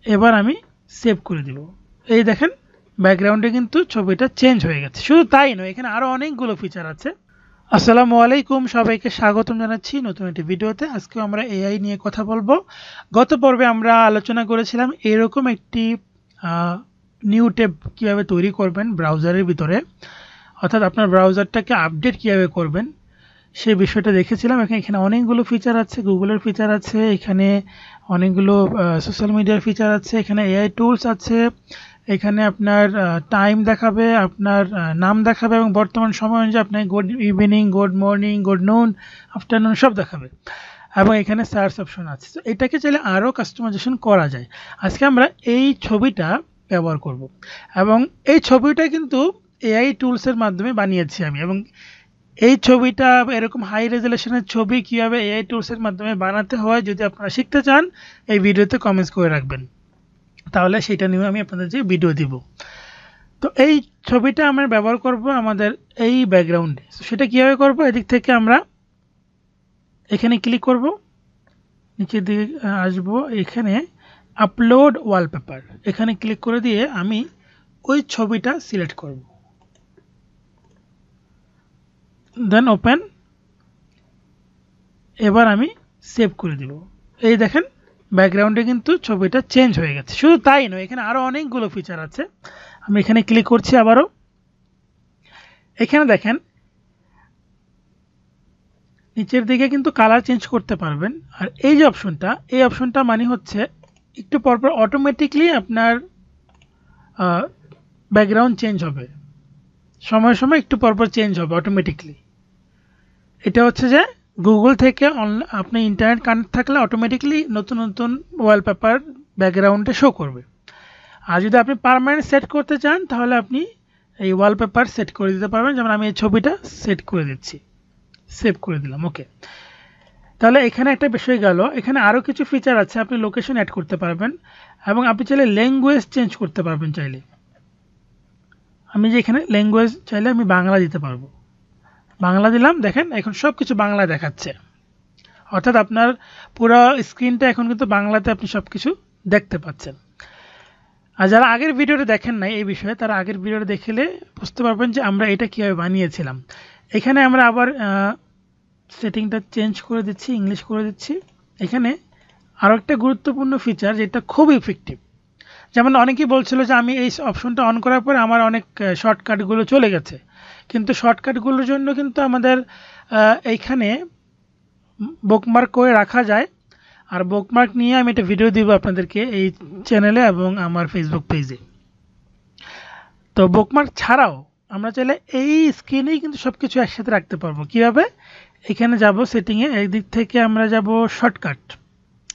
এবার আমি সেভ করে দিব। এই দেখেন ব্যাকগ্রাউন্ডে কিন্তু ছবিটা চেঞ্জ হয়ে গেছে। শুধু তাই নয়, এখানে আরো অনেকগুলো ফিচার আছে। আসসালামু আলাইকুম, সবাইকে স্বাগতম জানাচ্ছি নতুন একটি ভিডিওতে। আজকে আমরা এআই নিয়ে কথা বলবো। গত পর্বে আমরা আলোচনা করেছিলাম এরকম একটি নিউ ট্যাব কিভাবে তৈরি করবেন ব্রাউজারের ভিতরে, অর্থাৎ আপনার ব্রাউজারটাকে আপডেট কিভাবে করবেন সেই বিষয়টা দেখেছিলাম। এখানে অনেকগুলো ফিচার আছে, গুগলের ফিচার আছে, এখানে অনেকগুলো সোশ্যাল মিডিয়ার ফিচার আছে, এখানে এআই টুলস আছে, এখানে আপনার টাইম দেখাবে, আপনার নাম দেখাবে এবং বর্তমান সময় অনুযায়ী আপনার good evening, good morning, good নুন, আফটারনুন সব দেখাবে এবং এখানে সার্চ অপশন আছে। তো এটাকে চাইলে আরও কাস্টমাইজেশন করা যায়। আজকে আমরা এই ছবিটা ব্যবহার করব এবং এই ছবিটা কিন্তু এআই টুলসের মাধ্যমে বানিয়েছি আমি। এবং এই ছবিটা এরকম হাই রেজুলেশনের ছবি কীভাবে এআই টুলসের মাধ্যমে বানাতে হয় যদি আপনারা শিখতে চান, এই ভিডিওতে কমেন্টস করে রাখবেন, তাহলে সেটা নিয়ে আমি আপনাদের যে ভিডিও দিব। তো এই ছবিটা আমরা ব্যবহার করব আমাদের এই ব্যাকগ্রাউন্ডে। সেটা কীভাবে করব, এদিক থেকে আমরা এখানে ক্লিক করব, নিচের দিকে আসব, এখানে আপলোড ওয়ালপেপার এখানে ক্লিক করে দিয়ে আমি ওই ছবিটা সিলেক্ট করব, দেন ওপেন। এবার আমি সেভ করে দিব। এই দেখেন ব্যাকগ্রাউন্ডে কিন্তু ছবিটা চেঞ্জ হয়ে গেছে। শুধু তাই নয়, এখানে আরো অনেকগুলো ফিচার আছে। আমি এখানে ক্লিক করছি আবারও। এখানে দেখেন নিচের দিকে কিন্তু কালার চেঞ্জ করতে পারবেন। আর এই যে অপশনটা, এই অপশনটা মানে হচ্ছে একটু পরপর অটোমেটিকলি আপনার ব্যাকগ্রাউন্ড চেঞ্জ হবে, সময় সময় একটু পরপর চেঞ্জ হবে অটোমেটিকলি। এটা হচ্ছে যে গুগল থেকে আপনি ইন্টারনেট কানেক্ট থাকলে অটোমেটিকলি নতুন নতুন ওয়ালপেপার ব্যাকগ্রাউন্ডে শো করবে। আর যদি আপনি পার্মানেন্ট সেট করতে চান তাহলে আপনি এই ওয়ালপেপার সেট করে দিতে পারবেন। যেমন আমি এই ছবিটা সেট করে দিচ্ছি, সেভ করে দিলাম। ওকে, তাহলে এখানে একটা বিষয় গেল। এখানে আরও কিছু ফিচার আছে, আপনি লোকেশন অ্যাড করতে পারবেন এবং আপনি চাইলে ল্যাঙ্গুয়েজ চেঞ্জ করতে পারবেন। চাইলে আমি যে এখানে ল্যাঙ্গুয়েজ চাইলে আমি বাংলা দিতে পারবো, বাংলা দিলাম। দেখেন এখন সব কিছু বাংলা দেখাচ্ছে, অর্থাৎ আপনার পুরো স্ক্রিনটা এখন কিন্তু বাংলাতে আপনি সব কিছু দেখতে পাচ্ছেন। আর যারা আগের ভিডিওটা দেখেন নাই এই বিষয়ে, তারা আগের ভিডিওটা দেখলে বুঝতে পারবেন যে আমরা এটা কীভাবে বানিয়েছিলাম। এখানে আমরা আবার সেটিংটা চেঞ্জ করে দিচ্ছি, ইংলিশ করে দিচ্ছি। এখানে আরও একটা গুরুত্বপূর্ণ ফিচার যেটা খুব ইফেক্টিভ। যেমন অনেকেই বলছিল যে আমি এই অপশনটা অন করার পরে আমার অনেক শর্টকাটগুলো চলে গেছে, কিন্তু শর্টকাটগুলোর জন্য কিন্তু আমাদের এইখানে বুকমার্ক করে রাখা যায়। আর বুকমার্ক নিয়ে আমি একটা ভিডিও দিব আপনাদেরকে এই চ্যানেলে এবং আমার ফেসবুক পেজে। তো বুকমার্ক ছাড়াও আমরা চাইলে এই স্ক্রিনেই কিন্তু সব কিছু একসাথে রাখতে পারবো। কীভাবে, এখানে যাব সেটিংয়ে, একদিক থেকে আমরা যাব শর্টকাট,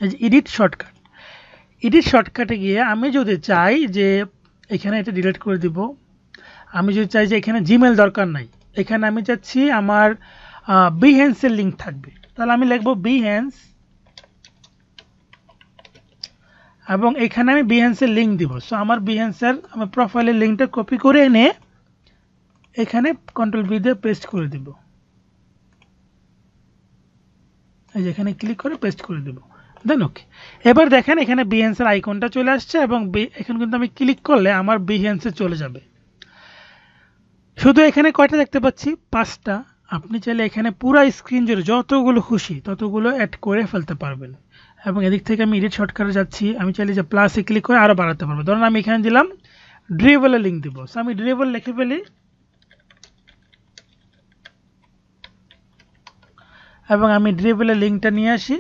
এই যে এডিট শর্টকাট। এডিট শর্টকাটে গিয়ে আমি যদি চাই যে এখানে এটা ডিলিট করে দিব, আমি যদি চাই যে এখানে জিমেল দরকার নাই, এখানে আমি চাচ্ছি আমার বিহেন্সের লিঙ্ক থাকবে, তাহলে আমি লিখব বিহেন্স এবং এখানে আমি বিহেন্সের লিঙ্ক দিব। সো আমার বিহেন্সের আমার প্রোফাইলের লিঙ্কটা কপি করে এনে এখানে কন্ট্রোল ভি দিয়ে পেস্ট করে দিব। এই যে এখানে ক্লিক করে পেস্ট করে দেব, দেন ওকে। এবার দেখেন এখানে বিহেন্সের আইকনটা চলে আসছে এবং এখন কিন্তু আমি ক্লিক করলে আমার বিহেন্সে চলে যাবে। শুধু এখানে কয়টা দেখতে পাচ্ছি, 5টা। আপনি চাইলে এখানে পুরো স্ক্রিন জুড়ে যতগুলো খুশি ততগুলো অ্যাড করে ফেলতে পারবেন। এবং এদিক থেকে আমি এডিট শর্টকাটে যাচ্ছি, আমি চাইলে যে প্লাসে ক্লিক করে আরও বাড়াতে পারবো। ধরুন আমি এখানে দিলাম ড্রিবলের লিঙ্ক দিব, সো আমি ড্রিবল লিখে ফেলি এবং আমি ড্রিবলের লিঙ্কটা নিয়ে আসি।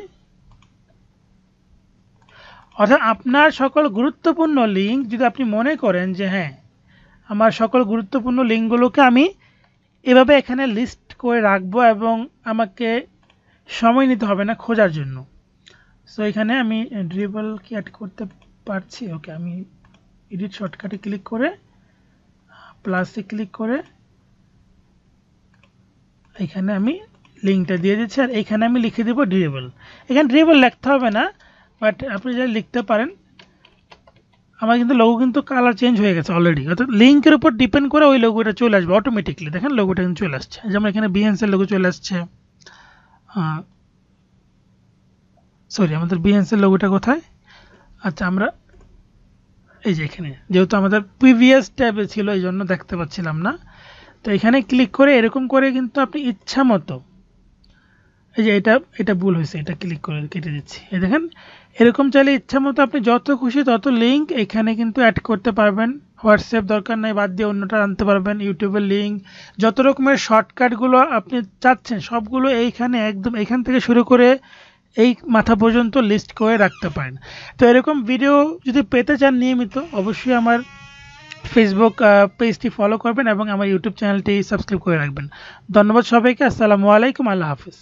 অর্থাৎ আপনার সকল গুরুত্বপূর্ণ লিঙ্ক যদি আপনি মনে করেন যে হ্যাঁ আমার সকল গুরুত্বপূর্ণ লিঙ্কগুলোকে আমি এভাবে এখানে লিস্ট করে রাখবো এবং আমাকে সময় নিতে হবে না খোঁজার জন্য। সো এখানে আমি ড্রিবল কি অ্যাড করতে পারছি। ওকে, আমি এডিট শর্টকাটে ক্লিক করে প্লাসে ক্লিক করে এখানে আমি লিঙ্কটা দিয়ে দিচ্ছি আর এখানে আমি লিখে দেবো ড্রিবল। এখানে ড্রিবল লিখতে হবে না, বাট আপনি যা লিখতে পারেন। আমার কিন্তু লোগো কিন্তু কালার চেঞ্জ হয়ে গেছে অলরেডি, অর্থাৎ লিঙ্কের উপর ডিপেন্ড করে ওই লোগোটা চলে আসবে অটোমেটিকলি। দেখেন লোগোটা কিন্তু চলে আসছে, যেমন এখানে বিহেন্সের লোগো চলে আসছে। সরি, আমাদের বিহেন্সের লোগোটা কোথায়? আচ্ছা, আমরা এই যে এখানে যেহেতু আমাদের প্রিভিয়াস ট্যাবে ছিল এই জন্য দেখতে পাচ্ছিলাম না। তো এখানে ক্লিক করে এরকম করে কিন্তু আপনি ইচ্ছা মতো, এই যে এটা ভুল হয়েছে, এটা ক্লিক করে কেটে দিচ্ছি। এই দেখেন এরকম চাইলে ইচ্ছা মতো আপনি যত খুশি তত লিঙ্ক এখানে কিন্তু অ্যাড করতে পারবেন। হোয়াটসঅ্যাপ দরকার নাই, বাদ দিয়ে অন্যটা আনতে পারবেন। ইউটিউবের লিঙ্ক, যত রকমের শর্টকাটগুলো আপনি চাচ্ছেন সবগুলো এইখানে একদম এখান থেকে শুরু করে এই মাথা পর্যন্ত লিস্ট করে রাখতে পারেন। তো এরকম ভিডিও যদি পেতে চান নিয়মিত, অবশ্যই আমার ফেসবুক পেজটি ফলো করবেন এবং আমার ইউটিউব চ্যানেলটি সাবস্ক্রাইব করে রাখবেন। ধন্যবাদ সবাইকে। আসসালামু আলাইকুম, আল্লাহ হাফিজ।